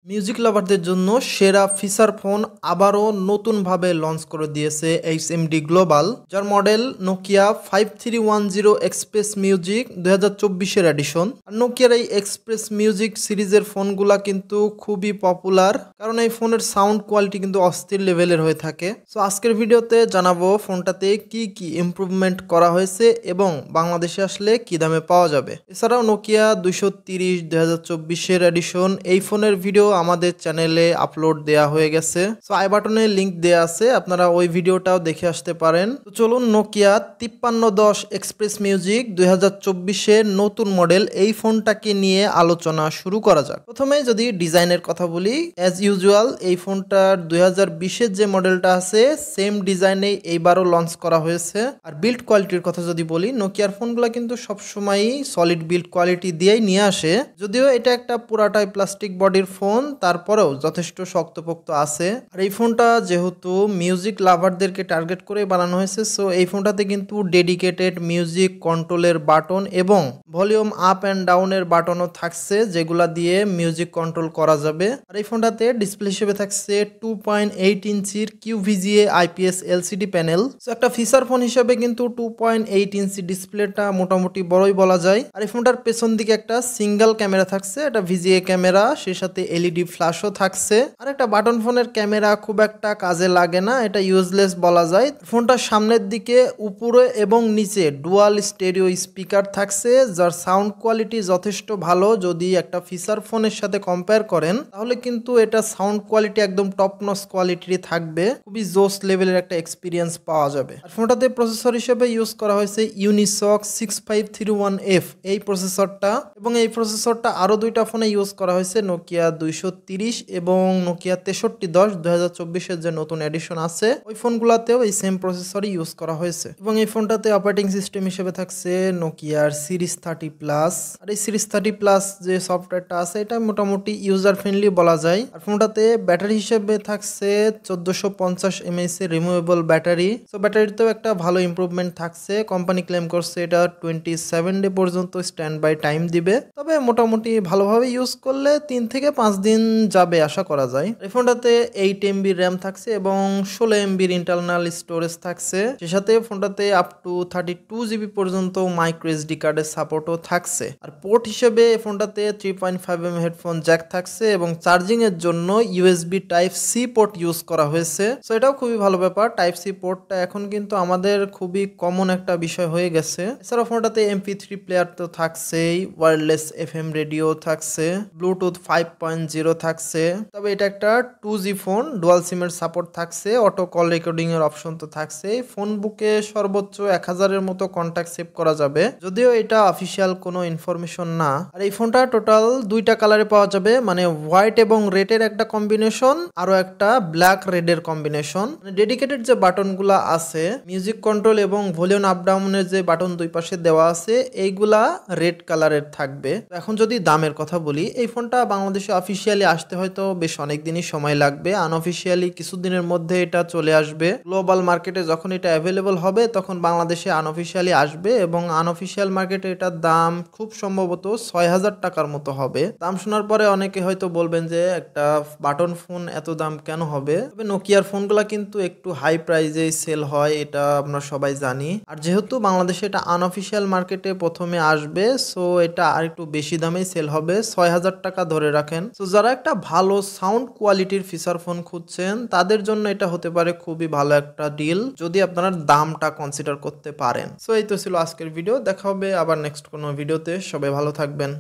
Music লাভারদের জন্য সেরা feature phone আবারও নতুনভাবে লঞ্চ করে দিয়েছে এইচএমডি গ্লোবাল, যার মডেল নোকিয়া 5310 এক্সপ্রেস মিউজিক 2024-এর এডিশন। আর নোকিয়ার এই এক্সপ্রেস মিউজিক সিরিজের ফোনগুলা কিন্তু খুবই পপুলার, কারণ এই ফোনের সাউন্ড কোয়ালিটি কিন্তু অস্থির লেভেলের হয়ে থাকে। সো আজকের ভিডিওতে জানাবো ফোনটাতে কি কি ইমপ্রুভমেন্ট করা হয়েছে এবং বাংলাদেশে আসলে কি দামে পাওয়া যাবে। এছাড়াও নোকিয়া 230 2024-এর এডিশন এই ফোনের ভিডিও আমাদের চ্যানেলে আপলোড দেয়া হয়ে গেছে। সো আই বাটনে লিংক দেয়া আছে, আপনারা ওই ভিডিওটাও দেখে আসতে পারেন। তো চলুন নোকিয়া 5310 এক্সপ্রেস মিউজিক 2024-এর নতুন মডেল এই ফোনটাকে নিয়ে আলোচনা শুরু করা যাক। প্রথমে যদি ডিজাইনের কথা বলি, অ্যাজ ইউজুয়াল এই ফোনটার 2020-এর যে মডেলটা আছে সেম ডিজাইনেই এইবারও লঞ্চ করা হয়েছে। আর বিল্ড কোয়ালিটির কথা যদি বলি, নোকিয়ার ফোনগুলো কিন্তু সবসময়ই সলিড বিল্ড কোয়ালিটি দিয়েই নিয়ে আসে। যদিও এটা একটা পুরাটাই প্লাস্টিক বডির ফোন, তারপরেও যথেষ্ট শক্তপোক্ত আছে। আর এই ফোনটা যেহেতু মিউজিক লাভারদেরকে টার্গেট করে বানানো হয়েছে, সো এই ফোনটাতে কিন্তু ডেডিকেটেড মিউজিক কন্ট্রোলের বাটন এবং ভলিউম আপ অ্যান্ড ডাউনের বাটনও থাকছে, যেগুলা দিয়ে মিউজিক কন্ট্রোল করা যাবে। আর এই ফোনটাতে ডিসপ্লে হিসেবে থাকছে 2.8 ইঞ্চির QVGA IPS LCD panel. So একটা ফিচার ফোন হিসেবে কিন্তু 2.8 ইঞ্চি ডিসপ্লেটা মোটামুটি বড়ই বলা যায়। আর এই ফোনটার পেছন দিকে একটা সিঙ্গেল ক্যামেরা থাকছে, এটা VGA ক্যামেরা, সেই সাথে LED ফ্ল্যাশও থাকছে। আর একটা বাটন ফোনের ক্যামেরা খুব একটা কাজে লাগে না, এটা ইউজলেস বলা যায়। ফোনটার সামনের দিকে উপরে এবং নিচে ডুয়াল স্টেরিও স্পিকার থাকছে, যার সাউন্ড কোয়ালিটি যথেষ্ট ভালো। যদি একটা ফিচার ফোনের সাথে কম্পেয়ার করেন তাহলে কিন্তু এটা সাউন্ড কোয়ালিটি একদম টপ নচ কোয়ালিটির থাকবে, খুবই জোস লেভেলের একটা এক্সপিরিয়েন্স পাওয়া যাবে। আর ফোনটাতে প্রসেসর হিসেবে ইউজ করা হয়েছে ইউনিসক 6531F এই প্রসেসরটা, এবং এই প্রসেসরটা আরো দুইটা ফোনে ইউজ করা হয়েছে, নোকিয়া 230 এবং নোকিয়া 6310 2024-এর যে নতুন এডিশন আছে ওই ফোনগুলোতেও এই সেম প্রসেসরই ইউজ করা হয়েছে। এবং এই ফোনটাতে অপারেটিং সিস্টেম হিসেবে থাকছে নোকিয়ার সিরিজ 30+। আর এই সিরিজ 30+ যে সফটওয়্যারটা আছে এটা মোটামুটি ইউজার ফ্রেন্ডলি বলা যায়। আর ফোনটাতে ব্যাটারি হিসেবে থাকছে 1450 mAh এর রিমুভেবল ব্যাটারি। সো ব্যাটারিতেও একটা ভালো ইমপ্রুভমেন্ট থাকছে, কোম্পানি ক্লেম করছে এটা 27 ডে পর্যন্ত স্ট্যান্ড বাই টাইম দিবে। তবে মোটামুটি ভালোভাবে ইউজ করলে 3 থেকে 5 দিন যাবে আশা করা যায়। এই ফোনটাতে 8 MB র্যাম থাকছে এবং 16 MB ইন্টারনাল স্টোরেজ থাকছে। সে সাথে ফোনটাতে আপ টু 32 GB পর্যন্ত মাইক্রো SD কার্ডের সাপোর্টও থাকছে। আর পোর্ট হিসেবে ফোনটাতে 3.5mm হেডফোন জ্যাক থাকছে এবং চার্জিং এর জন্য USB Type-C পোর্ট ইউজ করা হয়েছে। সো এটাও খুবই ভালো ব্যাপার, Type-C পোর্টটা এখন কিন্তু আমাদের খুবই কমন একটা বিষয় হয়ে গেছে। এছাড়া ফোনটাতে MP3 প্লেয়ার তো থাকছেই, ওয়্যারলেস FM রেডিও থাকছে, ব্লুটুথ 5.0 থাকছে। তবে এটা একটা 2G ফোন, ডুয়াল সিমের সাপোর্ট থাকছে, অটো কল রেকর্ডিং এর অপশন তো থাকছে। ফোন বুকে সর্বোচ্চ 1000-এর মতো কন্ট্যাক্ট সেভ করা যাবে, যদিও এটা অফিসিয়াল কোনো ইনফরমেশন না। আর এই ফোনটা টোটাল দুইটা কালারে পাওয়া যাবে, মানে হোয়াইট এবং রেডের একটা কম্বিনেশন, আরো একটা ব্ল্যাক রেডের কম্বিনেশন। মানে ডেডিকেটেড যে বাটনগুলা আছে মিউজিক কন্ট্রোল এবং ভলিউম আপ ডাউনের যে বাটন দুই পাশে দেওয়া আছে এইগুলা রেড কালারের থাকবে। এখন যদি দামের কথা বলি, এই ফোনটা বাংলাদেশে অফিসিয়ালি আসতে হয়তো বেশ অনেক দিনই সময় লাগবে, আনঅফিসিয়ালি কিছুদিনের মধ্যে এটা চলে আসবে। গ্লোবাল মার্কেটে যখন এটা অ্যাভেলেবল হবে তখন বাংলাদেশে আনঅফিসিয়ালি আসবে, এবং আনঅফিসিয়াল মার্কেটে এটার দাম খুব সম্ভবত 6000 টাকার মতো হবে। দাম শোনার পরে অনেকে হয়তো বলবেন যে একটা বাটন ফোন এত দাম কেন হবে। তবে নোকিয়ার ফোনগুলা কিন্তু একটু হাই প্রাইজে সেল হয়, এটা আমরা সবাই জানি। আর যেহেতু বাংলাদেশে এটা আনঅফিসিয়াল মার্কেটে প্রথমে আসবে, সো এটা আর একটু বেশি দামেই সেল হবে, 6000 টাকা ধরে রাখেন। সো যারা একটা ভালো সাউন্ড কোয়ালিটির ফিচার ফোন খুঁজছেন তাদের জন্য এটা হতে পারে খুবই ভালো একটা ডিল, যদি আপনারা দামটা কনসিডার করতে পারেন। সো এই তো ছিল আজকের ভিডিও, দেখা হবে আবার নেক্সট কোনো ভিডিওতে। সবাই ভালো থাকবেন।